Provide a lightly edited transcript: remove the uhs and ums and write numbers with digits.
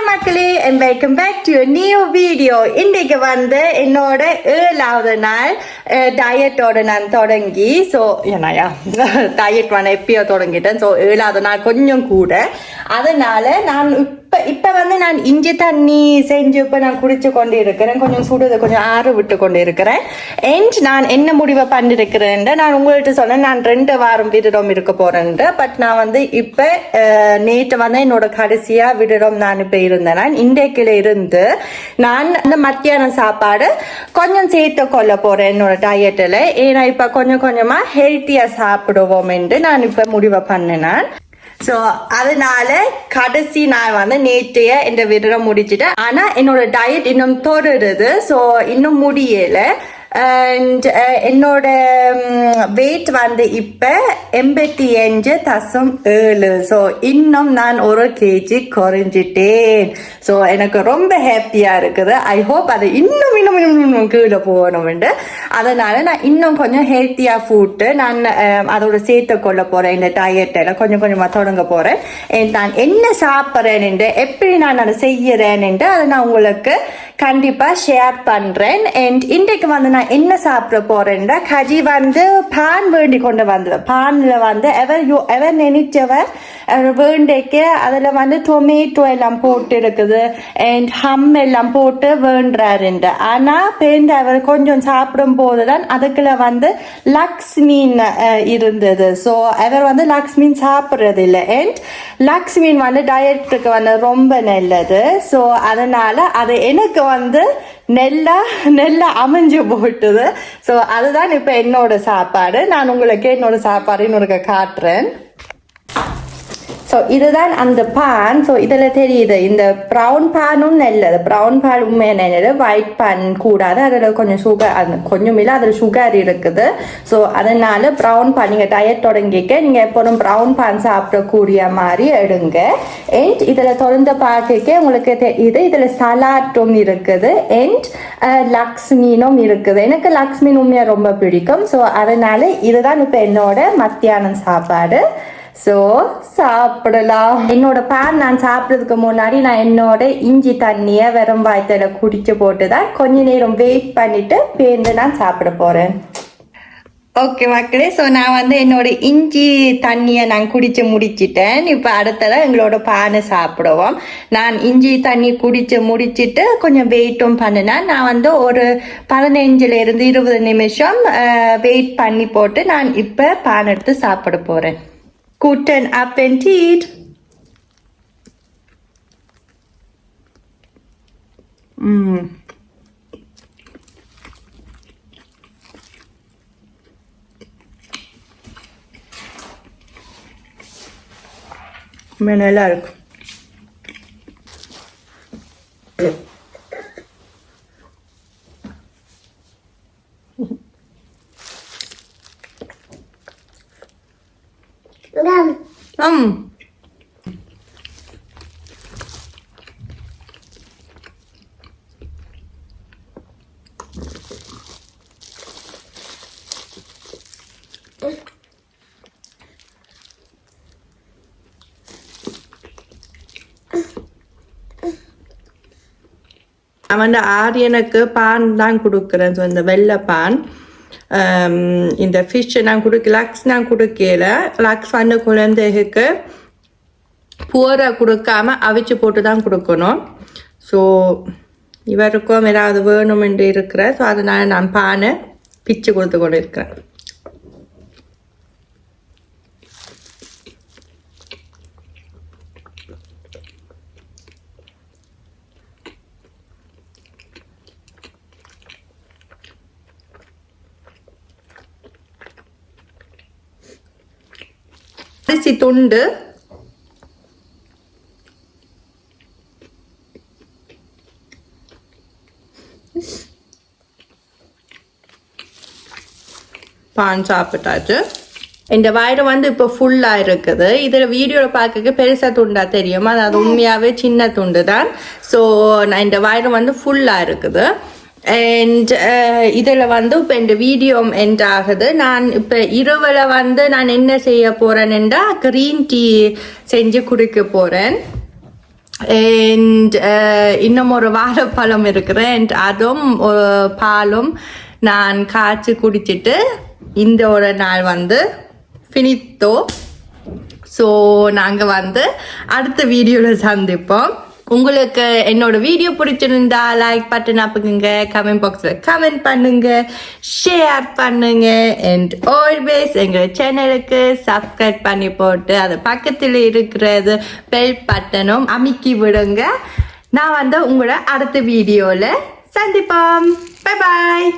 மக்களே and welcome back to a new video. இன்றைக்கு வந்து என்னோட 7வது நாள் டயட்டோட நான் தொடங்கி டயட் வந்து எப்பயோ தொடங்கிட்டேன். ஸோ 7வது நாள் கொஞ்சம் கூட, அதனால நான் இப்போ வந்து நான் இஞ்சி தண்ணி செஞ்சு இப்போ நான் குடிச்சு கொண்டு இருக்கிறேன். கொஞ்சம் சுடுதை கொஞ்சம் ஆறு விட்டு கொண்டு இருக்கிறேன். அண்ட் நான் என்ன முடிவை பண்ணிருக்கிறேன், நான் உங்கள்கிட்ட சொன்னேன் நான் 2 வாரம் விரதம் இருக்க போறேன். பட் நான் வந்து இப்போ நேற்று வந்து என்னோட கடைசியா விரதம் நான் இப்போ இருந்தேன். இன்றைக்குல இருந்து நான் அந்த மத்தியான சாப்பாடு கொஞ்சம் சேர்த்து கொள்ள போறேன் என்னோட டயட்டில். ஏன்னா இப்போ கொஞ்சம் கொஞ்சமா ஹெல்த்தியா சாப்பிடுவோம் என்று நான் இப்போ முடிவை பண்ணினேன். ஸோ அதனால கடைசி நாள் வந்து நேற்றைய இந்த விரதம் முடிச்சுட்டேன். ஆனால் என்னோட டயட் இன்னும் தொடருது. ஸோ இன்னும் முடியலை. அண்ட் என்னோட வெயிட் வந்து இப்போ 85.7. ஸோ இன்னும் நான் 1 kg குறைஞ்சிட்டேன். ஸோ எனக்கு ரொம்ப ஹாப்பியாக இருக்குது. ஐ ஹோப் அது இன்னும் கீழே போகணும்ண்டு. அதனால நான் இன்னும் கொஞ்சம் ஹெல்த்தியாக ஃபுட்டு நான் அதோட சேர்த்து கொள்ள போகிறேன். இந்த டயட்டில் கொஞ்சம் கொஞ்சமாக தொடங்க போகிறேன். நான் என்ன சாப்பிட்றேன்ட்டு எப்படி நான் அதை செய்யறேன்ட்டு அதை நான் உங்களுக்கு கண்டிப்பாக ஷேர் பண்ணுறேன். அண்ட் இன்றைக்கு வந்து நான் என்ன சாப்பிட போறேன்னா, கஜி வந்து பான் வேண்டி கொண்டு வந்தது. பானில் வந்து எவர் நினைச்சவர் வேண்டிக்கு அதில் வந்து டொமேட்டோ எல்லாம் போட்டு இருக்குது அண்ட் ஹம் எல்லாம் போட்டு வேண்டுறாருண்டு. ஆனால் பேருந்து அவர் கொஞ்சம் சாப்பிடும் போது தான் அதுக்குள்ள வந்து லக்ஸ் மீன் இருந்தது. ஸோ அவர் வந்து லக்ஸ் மீன் சாப்பிட்றது இல்லை. அண்ட் லக்ஸ் மீன் வந்து டயட்டுக்கு வந்து ரொம்ப நல்லது. ஸோ அதனால அது எனக்கு வந்து நெல்லா அமைஞ்சு போட்டுது. ஸோ அதுதான் இப்போ என்னோட சாப்பாடு. நான் உங்களுக்கு என்னோட சாப்பாடு இன்னொரு காட்டுறேன். ஸோ இதுதான் அந்த பான். ஸோ இதில் தெரியுது இந்த ப்ரௌன் பானும் நல்லது. ப்ரௌன் பான் உண்மையாக நல்லது. ஒயிட் பான் கூடாது. அதில் கொஞ்சம் சுகர், அது கொஞ்சம் இல்லை, அதில் சுகர் இருக்குது. ஸோ அதனால ப்ரௌன் பான் நீங்கள் டயட் தொடங்கிக்க நீங்கள் எப்போதும் ப்ரௌன் பான் சாப்பிடக்கூடிய மாதிரி எடுங்க. அண்ட் இதில் தொடர்ந்து பார்க்க உங்களுக்கு தெரியுது இதில் சலாட்டும் இருக்குது அண்ட் லக்ஸ் மீனும் இருக்குது. எனக்கு லக்ஸ் மீன் உண்மையாக ரொம்ப பிடிக்கும். ஸோ அதனால இதுதான் இப்போ என்னோட மத்தியானம் சாப்பாடு. ஸோ சாப்பிடலாம். என்னோட பான் நான் சாப்பிட்றதுக்கு முன்னாடி நான் என்னோட இஞ்சி தண்ணியை வெறும் வாய்த்தல குடிச்சு போட்டு தான் கொஞ்ச நேரம் வெயிட் பண்ணிட்டு பேருந்து நான் சாப்பிட போறேன். ஓகே மக்களே, ஸோ நான் வந்து என்னோட இஞ்சி தண்ணியை நான் குடிச்சு முடிச்சிட்டேன். இப்போ அடுத்ததான் எங்களோட பானை சாப்பிடுவோம். நான் இஞ்சி தண்ணி குடிச்சு முடிச்சிட்டு கொஞ்சம் வெயிட்டும் பண்ணினேன். நான் வந்து ஒரு 15-20 நிமிஷம் வெயிட் பண்ணி போட்டு நான் இப்போ பான் எடுத்து சாப்பிட போறேன். Guten Appetit! நல்லா இருக்கும். அவன் ஆரியனுக்கு பான் தான் கொடுக்குறேன். ஸோ இந்த வெள்ளை பான், இந்த ஃபிஷ் நான் லக்ஸ் நான் கொடுக்கல. லக்ஸ் வந்து குழந்தைக்கு பூரை கொடுக்காம அவிச்சு போட்டு தான் கொடுக்கணும். ஸோ இவருக்கும் ஏதாவது வேணுமென்று இருக்கிற. ஸோ அதனால நான் பானை பிச்சு கொடுத்து கொண்டு இருக்கிறேன். அரிசி துண்டு, பான் சாப்பிட்டாச்சு. இந்த வயிறு வந்து இப்போ ஃபுல்லாக இருக்குது. இதில் வீடியோவில் பார்க்க பெருசாக துண்டா தெரியுமா, அது உண்மையாகவே சின்ன துண்டு தான். ஸோ நான் இந்த வயிறு வந்து ஃபுல்லாக இருக்குது. அண்ட் இதில் வந்து இப்போ இந்த வீடியோ எண்ட் ஆகுது. நான் இப்போ இரவில் வந்து நான் என்ன செய்ய போகிறேன்டா க்ரீன் டீ செஞ்சு குடிக்க போகிறேன். அண்ட் இன்னும் ஒரு வாழைப்பழம் இருக்கிறேன். அண்ட் அதுவும் பாலும் நான் காய்ச்சி குடிச்சிட்டு இந்த ஒரு நாள் வந்து ஃபினித்தோ. ஸோ நாங்கள் வந்து அடுத்த வீடியோவில் சந்திப்போம். உங்களுக்கு என்னோட வீடியோ பிடிச்சிருந்தா லைக் பட்டன் அப்புக்குங்க, கமெண்ட் பாக்ஸில் கமெண்ட் பண்ணுங்க, ஷேர் பண்ணுங்க. அண்ட் ஆல்வேஸ் எங்கள் சேனலுக்கு சப்ஸ்கிரைப் பண்ணி போட்டு அது பக்கத்தில் இருக்கிறது பெல் பட்டனும் அமுக்கி விடுங்க. நான் வந்து உங்களோட அடுத்த வீடியோவில் சந்திப்போம். Bye bye.